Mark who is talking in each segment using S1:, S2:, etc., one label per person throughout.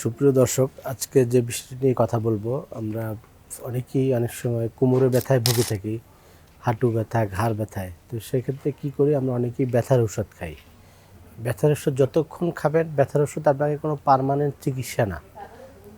S1: সুপ্রিয় দর্শক, আজকে যে বিষয়টি নিয়ে কথা বলবো, আমরা অনেকেই অনেক সময় কোমরে ব্যথায় ভুগে থাকি, হাঁটু ব্যথা, ঘাড় ব্যথায়। তো সেক্ষেত্রে কী করি, আমরা অনেকেই ব্যথার ওষুধ খাই। ব্যথার ওষুধ যতক্ষণ খাবেন, ব্যথার ওষুধ আপনাকে কোনো পার্মানেন্ট চিকিৎসা না।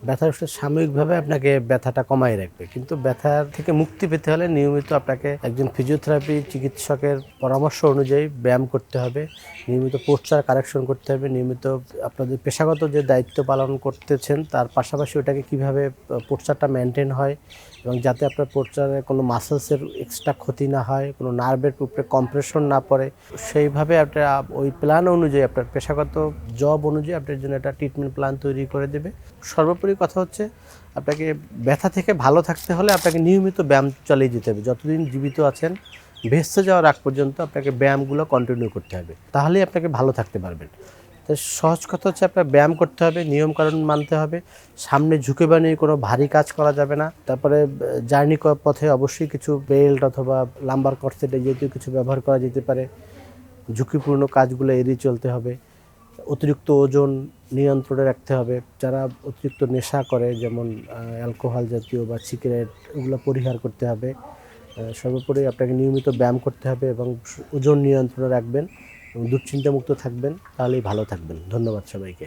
S1: ব্যথার ওষুধ সাময়িকভাবে আপনাকে ব্যথাটা কমায় রাখবে, কিন্তু ব্যথার থেকে মুক্তি পেতে হলে নিয়মিত আপনাকে একজন ফিজিওথেরাপি চিকিৎসকের পরামর্শ অনুযায়ী ব্যায়াম করতে হবে, নিয়মিত পোস্চার কারেকশন করতে হবে, নিয়মিত আপনাদের পেশাগত যে দায়িত্ব পালন করতেছেন তার পাশাপাশি ওটাকে কীভাবে পোস্চারটা মেনটেন হয় এবং যাতে আপনার পোস্চারে কোনো মাসেলসের এক্সট্রা ক্ষতি না হয়, কোনো নার্ভের উপরে কম্প্রেশন না পড়ে, সেইভাবে আপনার ওই প্ল্যান অনুযায়ী আপনার পেশাগত জব অনুযায়ী আপনার জন্য একটা ট্রিটমেন্ট প্ল্যান তৈরি করে দেবে। সর্বোপরি কথা হচ্ছে, আপনাকে ব্যথা থেকে ভালো থাকতে হলে আপনাকে নিয়মিত ব্যায়াম চালিয়ে যেতে হবে। যতদিন জীবিত আছেন, ভেস্তে যাওয়ার আগ পর্যন্ত আপনাকে ব্যায়ামগুলো কন্টিনিউ করতে হবে, তাহলেই আপনাকে ভালো থাকতে পারবেন। তো সহজ কথা হচ্ছে, আপনার ব্যায়াম করতে হবে, নিয়মকানুন মানতে হবে, সামনে ঝুঁকে বানিয়ে কোনো ভারী কাজ করা যাবে না। তারপরে জার্নি করার পথে অবশ্যই কিছু বেল্ট অথবা লাম্বার কর্সেট এই জাতীয় কিছু ব্যবহার করা যেতে পারে। ঝুঁকিপূর্ণ কাজগুলো এড়িয়ে চলতে হবে। অতিরিক্ত ওজন নিয়ন্ত্রণে রাখতে হবে। যারা অতিরিক্ত নেশা করে, যেমন অ্যালকোহল জাতীয় বা সিগারেট, ওগুলো পরিহার করতে হবে। সর্বোপরি আপনাকে নিয়মিত ব্যায়াম করতে হবে এবং ওজন নিয়ন্ত্রণে রাখবেন এবং দুশ্চিন্তামুক্ত থাকবেন, তাহলেই ভালো থাকবেন। ধন্যবাদ সবাইকে।